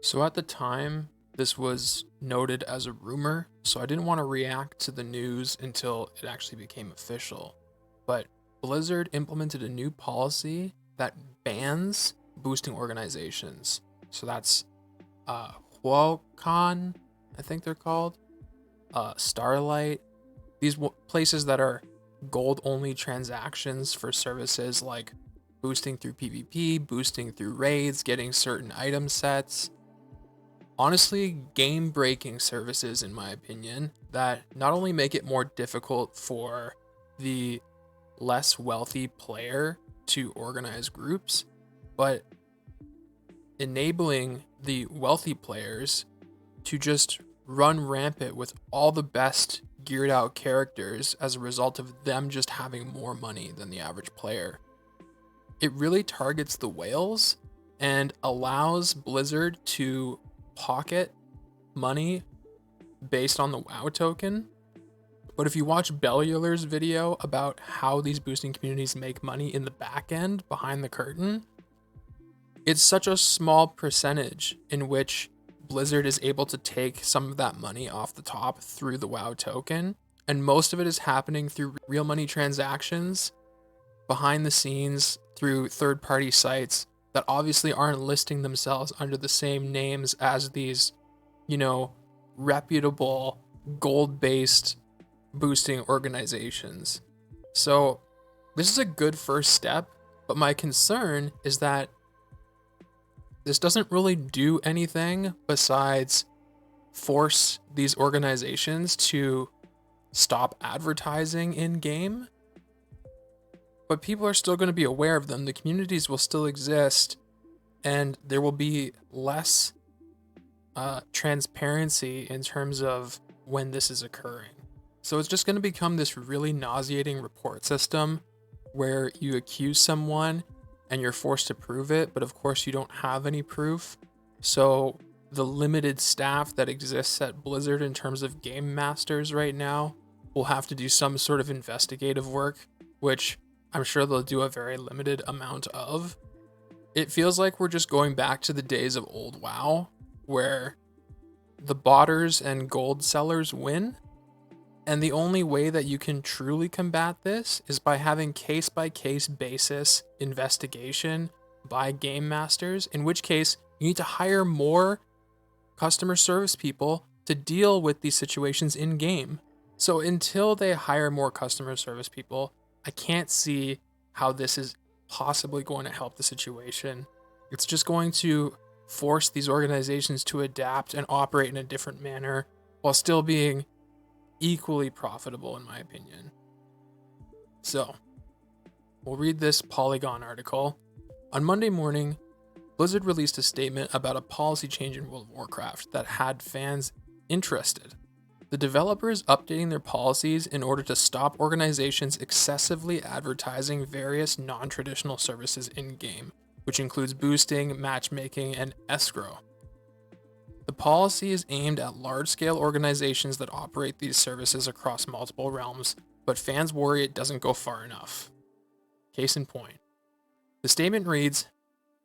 So at the time, this was noted as a rumor, so I didn't want to react to the news until it actually became official. But Blizzard implemented a new policy that bans boosting organizations. So that's Huocon, I think they're called, Starlight, places that are gold only transactions for services like boosting through PvP, boosting through raids, getting certain item sets. Honestly, game breaking services, in my opinion, that not only make it more difficult for the less wealthy player to organize groups, but enabling the wealthy players to just run rampant with all the best geared out characters as a result of them just having more money than the average player. It really targets the whales and allows Blizzard to pocket money based on the WoW token. But if you watch Bellular's video about how these boosting communities make money in the back end behind the curtain, it's such a small percentage in which Blizzard is able to take some of that money off the top through the WoW token. And most of it is happening through real money transactions behind the scenes through third party sites that obviously aren't listing themselves under the same names as these, reputable gold based boosting organizations. So, this is a good first step, but my concern is that this doesn't really do anything besides force these organizations to stop advertising in game. But people are still going to be aware of them. The communities will still exist, and there will be less transparency in terms of when this is occurring. So it's just going to become this really nauseating report system where you accuse someone and you're forced to prove it, but of course you don't have any proof. So the limited staff that exists at Blizzard in terms of game masters right now will have to do some sort of investigative work, which I'm sure they'll do a very limited amount of. It feels like we're just going back to the days of old WoW, where the botters and gold sellers win. And the only way that you can truly combat this is by having case by case basis investigation by game masters, in which case you need to hire more customer service people to deal with these situations in game. So until they hire more customer service people, I can't see how this is possibly going to help the situation. It's just going to force these organizations to adapt and operate in a different manner while still being equally profitable, in my opinion. So, we'll read this Polygon article. On Monday morning, Blizzard released a statement about a policy change in World of Warcraft that had fans interested. The developers updating their policies in order to stop organizations excessively advertising various non-traditional services in-game, which includes boosting, matchmaking, and escrow. The policy is aimed at large-scale organizations that operate these services across multiple realms, but fans worry it doesn't go far enough. Case in point. The statement reads,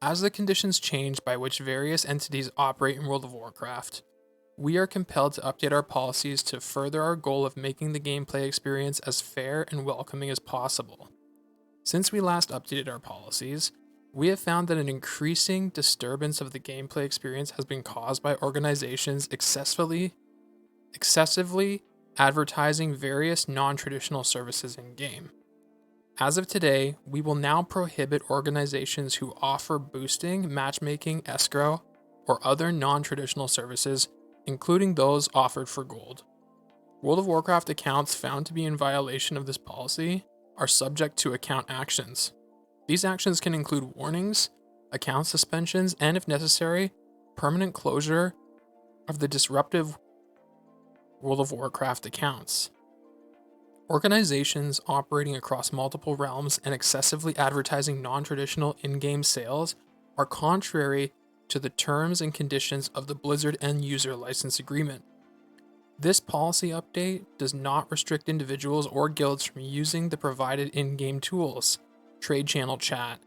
"As the conditions change by which various entities operate in World of Warcraft, we are compelled to update our policies to further our goal of making the gameplay experience as fair and welcoming as possible. Since we last updated our policies, we have found that an increasing disturbance of the gameplay experience has been caused by organizations excessively advertising various non-traditional services in-game. As of today, we will now prohibit organizations who offer boosting, matchmaking, escrow, or other non-traditional services, including those offered for gold. World of Warcraft accounts found to be in violation of this policy are subject to account actions. These actions can include warnings, account suspensions, and if necessary, permanent closure of the disruptive World of Warcraft accounts. Organizations operating across multiple realms and excessively advertising non-traditional in-game sales are contrary to the terms and conditions of the Blizzard end user license agreement. This policy update does not restrict individuals or guilds from using the provided in-game tools, trade channel chat,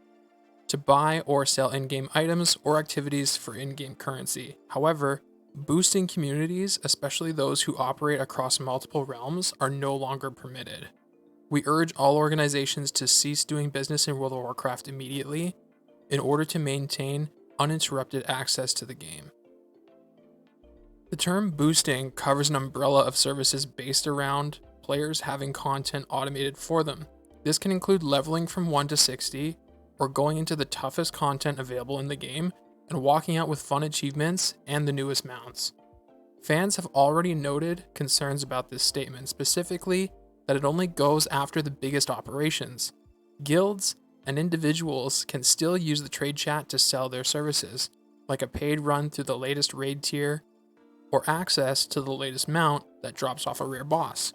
to buy or sell in-game items or activities for in-game currency. However, boosting communities, especially those who operate across multiple realms, are no longer permitted. We urge all organizations to cease doing business in World of Warcraft immediately in order to maintain uninterrupted access to the game. The term boosting covers an umbrella of services based around players having content automated for them. This can include leveling from 1 to 60, or going into the toughest content available in the game and walking out with fun achievements and the newest mounts. Fans have already noted concerns about this statement, specifically that it only goes after the biggest operations. Guilds and individuals can still use the trade chat to sell their services, like a paid run through the latest raid tier or access to the latest mount that drops off a rare boss.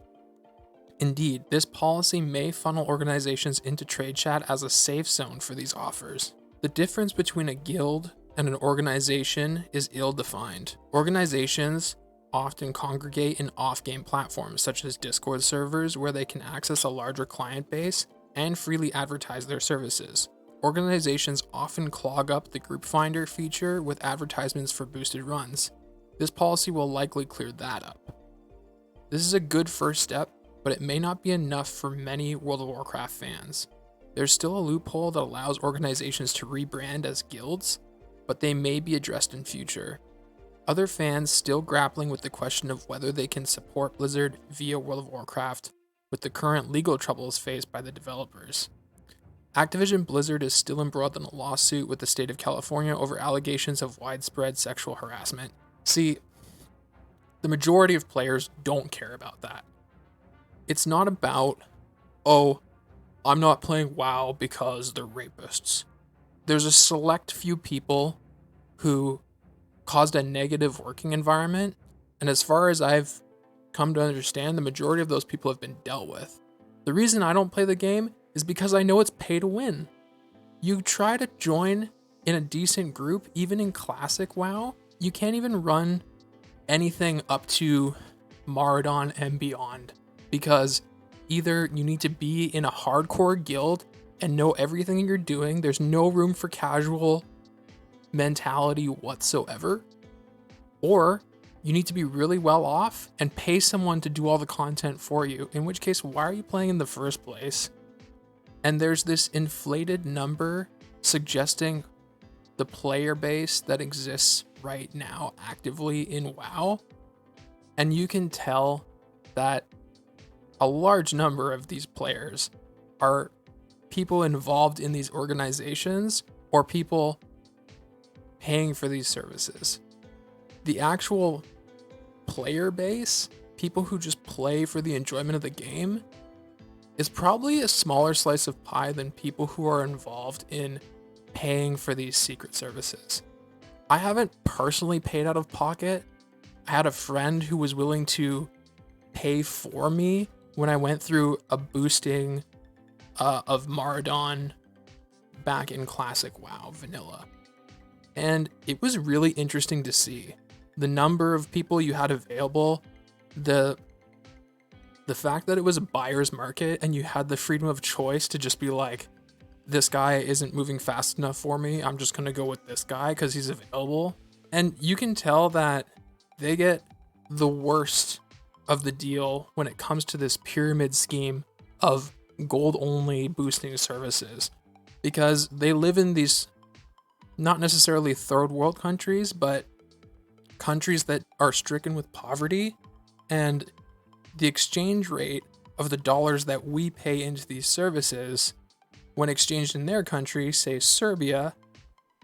Indeed, this policy may funnel organizations into trade chat as a safe zone for these offers. The difference between a guild and an organization is ill-defined. Organizations often congregate in off-game platforms such as Discord servers where they can access a larger client base and freely advertise their services. Organizations often clog up the group finder feature with advertisements for boosted runs. This policy will likely clear that up. This is a good first step, but it may not be enough for many World of Warcraft fans. There's still a loophole that allows organizations to rebrand as guilds, but they may be addressed in future. Other fans still grappling with the question of whether they can support Blizzard via World of Warcraft with the current legal troubles faced by the developers. Activision Blizzard is still embroiled in a lawsuit with the state of California over allegations of widespread sexual harassment. See, the majority of players don't care about that. It's not about, oh, I'm not playing WoW because they're rapists. There's a select few people who caused a negative working environment, and as far as I've come to understand, the majority of those people have been dealt with. The reason I don't play the game is because I know it's pay to win. You try to join in a decent group, even in classic WoW, you can't even run anything up to Maraudon and beyond, because either you need to be in a hardcore guild and know everything you're doing, there's no room for casual mentality whatsoever, or you need to be really well off and pay someone to do all the content for you, in which case, why are you playing in the first place? And there's this inflated number suggesting the player base that exists right now actively in WoW, and you can tell that a large number of these players are people involved in these organizations or people paying for these services. The actual player base, people who just play for the enjoyment of the game, is probably a smaller slice of pie than people who are involved in paying for these secret services. I haven't personally paid out of pocket. I had a friend who was willing to pay for me when I went through a boosting of Maraudon back in classic WoW vanilla. And it was really interesting to see the number of people you had available, the fact that it was a buyer's market and you had the freedom of choice to just be like, this guy isn't moving fast enough for me, I'm just gonna go with this guy because he's available. And you can tell that they get the worst of the deal when it comes to this pyramid scheme of gold only boosting services, because they live in these not necessarily third world countries, but countries that are stricken with poverty, and the exchange rate of the dollars that we pay into these services, when exchanged in their country, say Serbia,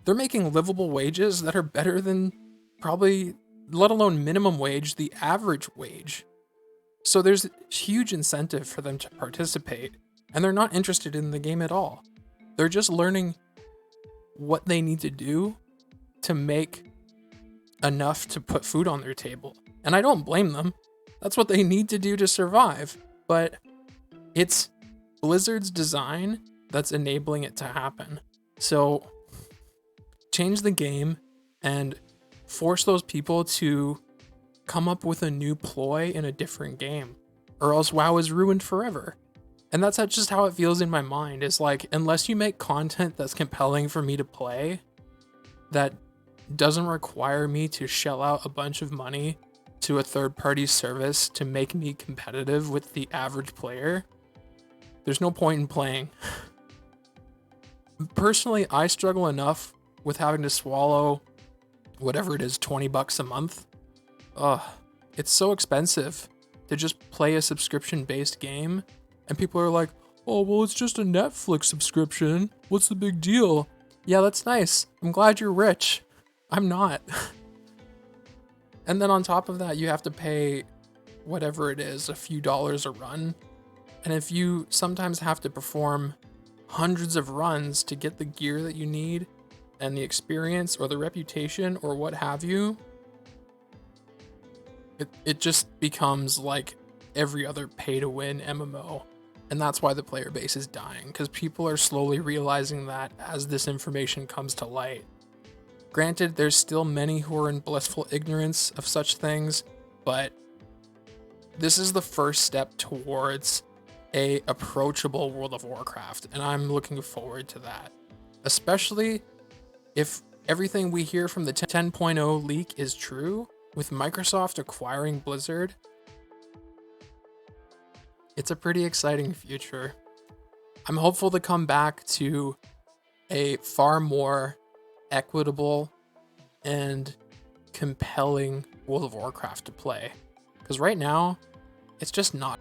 they're making livable wages that are better than probably, let alone minimum wage, the average wage. So there's a huge incentive for them to participate, and they're not interested in the game at all. They're just learning what they need to do to make enough to put food on their table. And I don't blame them. That's what they need to do to survive. But it's Blizzard's design that's enabling it to happen. So change the game and force those people to come up with a new ploy in a different game, or else WoW is ruined forever. And that's just how it feels in my mind. Is like, unless you make content that's compelling for me to play, that doesn't require me to shell out a bunch of money to a third-party service to make me competitive with the average player, there's no point in playing. Personally, I struggle enough with having to swallow whatever it is, $20 a month. Ugh, it's so expensive to just play a subscription-based game. And people are like, oh, well, it's just a Netflix subscription. What's the big deal? Yeah, that's nice. I'm glad you're rich. I'm not. And then on top of that, you have to pay whatever it is, a few dollars a run. And if you sometimes have to perform hundreds of runs to get the gear that you need and the experience or the reputation or what have you, it just becomes like every other pay-to-win MMO. And that's why the player base is dying, because people are slowly realizing that as this information comes to light. Granted, there's still many who are in blissful ignorance of such things, but this is the first step towards a approachable World of Warcraft, and I'm looking forward to that. Especially if everything we hear from the 10.0 leak is true, with Microsoft acquiring Blizzard. It's a pretty exciting future. I'm hopeful to come back to a far more equitable and compelling World of Warcraft to play. Because right now, it's just not.